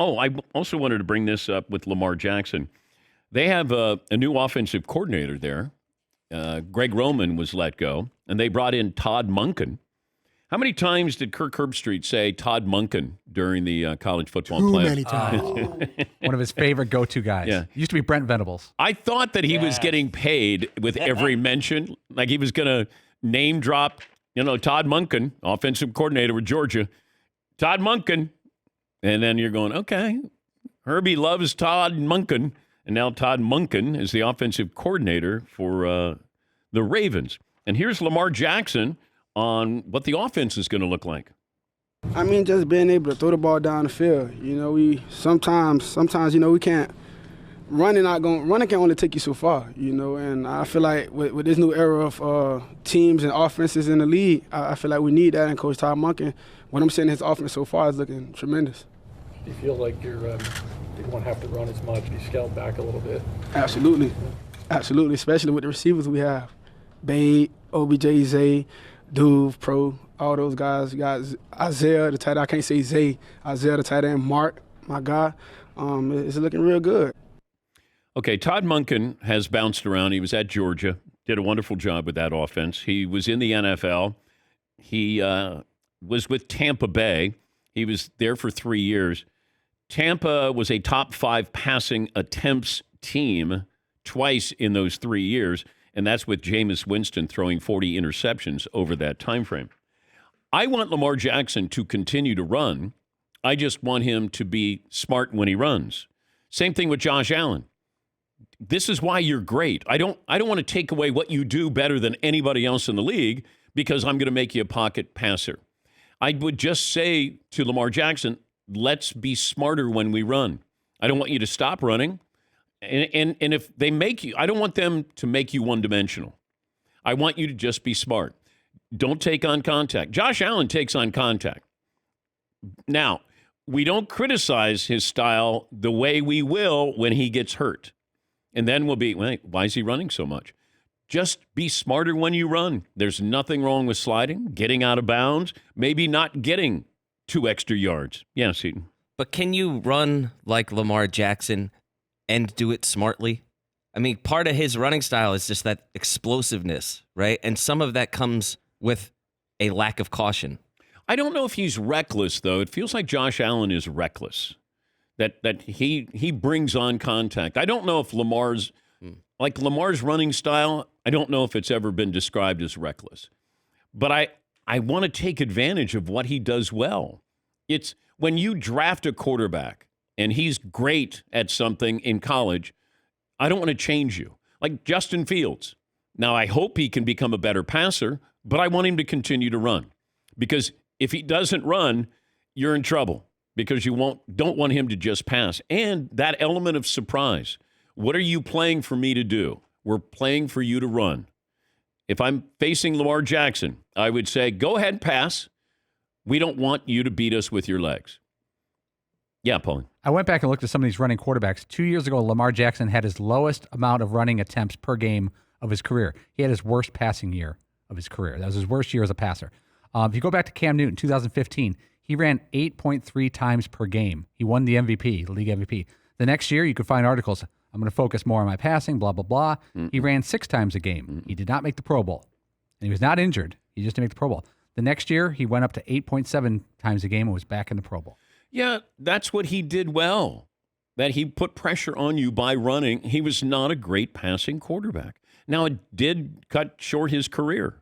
I also wanted to bring this up with Lamar Jackson. They have a new offensive coordinator there. Greg Roman was let go, and they brought in Todd Monken. How many times did Kirk Herbstreit say Todd Monken during the college football playoffs? Too many times. One of his favorite go-to guys. Yeah. Used to be Brent Venables. I thought that he was getting paid with every mention, like he was going to name drop, Todd Monken, offensive coordinator with Georgia. Todd Monken. And then you're going, okay, Herbie loves Todd Monken. And now Todd Monken is the offensive coordinator for the Ravens. And here's Lamar Jackson on what the offense is going to look like. I mean, just being able to throw the ball down the field. We sometimes we can't. Running can only take you so far, and I feel like with this new era of teams and offenses in the league, I feel like we need that, and Coach Todd Monken, what I'm seeing his offense so far is looking tremendous. Do you feel like you won't have to run as much? You scaled back a little bit? Absolutely, especially with the receivers we have. Bade, OBJ, Zay, Duve, Pro, all those guys. You got Isaiah, the tight end. I can't say Zay. Isaiah, the tight end. Mark, my guy. It's looking real good. Okay, Todd Monken has bounced around. He was at Georgia, did a wonderful job with that offense. He was in the NFL. He was with Tampa Bay. He was there for 3 years. Tampa was a top 5 passing attempts team twice in those 3 years, and that's with Jameis Winston throwing 40 interceptions over that time frame. I want Lamar Jackson to continue to run. I just want him to be smart when he runs. Same thing with Josh Allen. This is why you're great. I don't want to take away what you do better than anybody else in the league because I'm going to make you a pocket passer. I would just say to Lamar Jackson, let's be smarter when we run. I don't want you to stop running. And if they make you, I don't want them to make you one-dimensional. I want you to just be smart. Don't take on contact. Josh Allen takes on contact. Now, we don't criticize his style the way we will when he gets hurt. And then we'll be, wait, why is he running so much? Just be smarter when you run. There's nothing wrong with sliding, getting out of bounds, maybe not getting 2 extra yards. Yeah, Seton. But can you run like Lamar Jackson and do it smartly? I mean, part of his running style is just that explosiveness, right? And some of that comes with a lack of caution. I don't know if he's reckless, though. It feels like Josh Allen is reckless. That he brings on contact. I don't know if Lamar's running style, I don't know if it's ever been described as reckless. But I want to take advantage of what he does well. It's when you draft a quarterback and he's great at something in college, I don't want to change you. Like Justin Fields. Now, I hope he can become a better passer, but I want him to continue to run. Because if he doesn't run, you're in trouble. Because you don't want him to just pass. And that element of surprise. What are you playing for me to do? We're playing for you to run. If I'm facing Lamar Jackson, I would say, go ahead, pass. We don't want you to beat us with your legs. Yeah, Paul. I went back and looked at some of these running quarterbacks. 2 years ago, Lamar Jackson had his lowest amount of running attempts per game of his career. He had his worst passing year of his career. That was his worst year as a passer. If you go back to Cam Newton, 2015, he ran 8.3 times per game. He won the MVP, the league MVP. The next year, you could find articles, I'm going to focus more on my passing, blah, blah, blah. He ran 6 times a game. He did not make the Pro Bowl. And he was not injured. He just didn't make the Pro Bowl. The next year, he went up to 8.7 times a game and was back in the Pro Bowl. Yeah, that's what he did well. That he put pressure on you by running. He was not a great passing quarterback. Now, it did cut short his career.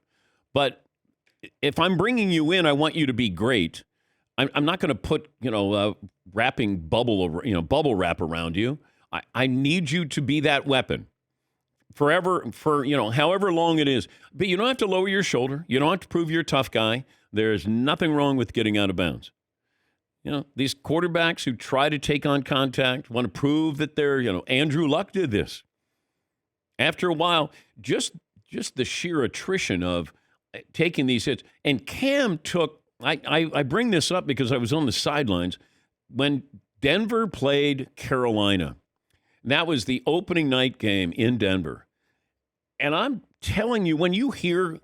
But if I'm bringing you in, I want you to be great. I'm not going to put, wrapping bubble wrap around you. I need you to be that weapon forever, for, however long it is. But you don't have to lower your shoulder. You don't have to prove you're a tough guy. There's nothing wrong with getting out of bounds. These quarterbacks who try to take on contact, want to prove that they're, Andrew Luck did this. After a while, just the sheer attrition of taking these hits. And Cam took, I bring this up because I was on the sidelines when Denver played Carolina. That was the opening night game in Denver. And I'm telling you, when you hear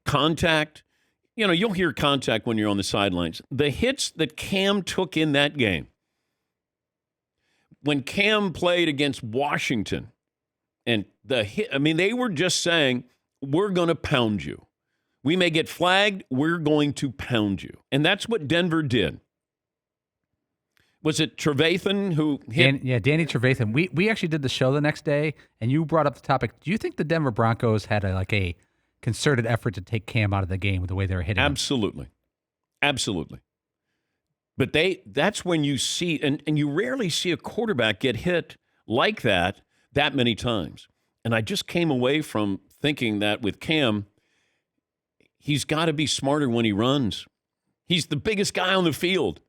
contact, you'll hear contact when you're on the sidelines. The hits that Cam took in that game, when Cam played against Washington, and they were just saying, we're going to pound you. We may get flagged. We're going to pound you. And that's what Denver did. Was it Trevathan who hit? Danny Trevathan. We actually did the show the next day, and you brought up the topic. Do you think the Denver Broncos had a concerted effort to take Cam out of the game with the way they were hitting him? Absolutely. But that's when you see, and you rarely see a quarterback get hit like that many times. And I just came away from thinking that with Cam, he's got to be smarter when he runs. He's the biggest guy on the field.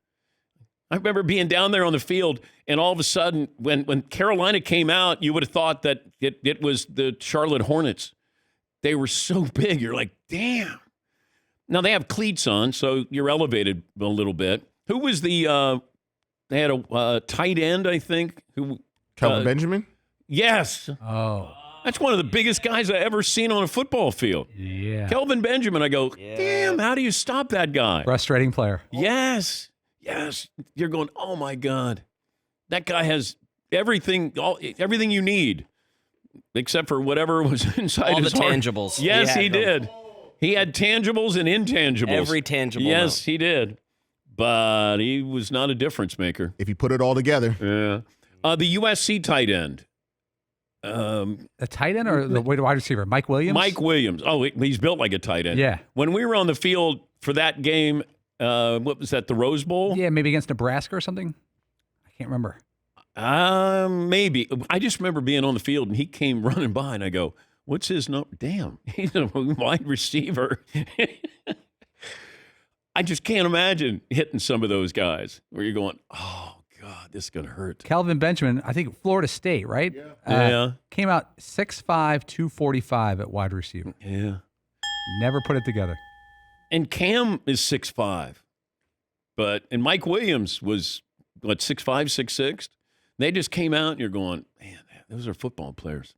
I remember being down there on the field, and all of a sudden, when Carolina came out, you would have thought that it was the Charlotte Hornets. They were so big. You're like, damn. Now, they have cleats on, so you're elevated a little bit. Who was they had a tight end, I think. Kelvin Benjamin? Yes. Oh. That's one of the biggest guys I ever seen on a football field. Yeah. Kelvin Benjamin. I go, damn, how do you stop that guy? Frustrating player. Yes. You're going, oh, my God. That guy has everything you need, except for whatever was inside all his the heart. tangibles. Yes, he did. He had tangibles and intangibles. Every tangible. Yes, he did. But he was not a difference maker. If you put it all together. Yeah. The USC tight end. A tight end or the wide receiver? Mike Williams? Mike Williams. Oh, he's built like a tight end. Yeah. When we were on the field for that game, what was that, the Rose Bowl? Yeah, maybe against Nebraska or something. I can't remember. Maybe. I just remember being on the field, and he came running by, and I go, what's his number? Damn, he's a wide receiver. I just can't imagine hitting some of those guys where you're going, oh, God, this is going to hurt. Kelvin Benjamin, I think Florida State, right? Yeah. Came out 6'5", 245 at wide receiver. Yeah. Never put it together. And Cam is 6'5". And Mike Williams was, 6'5", 6'6"? They just came out, and you're going, man, those are football players.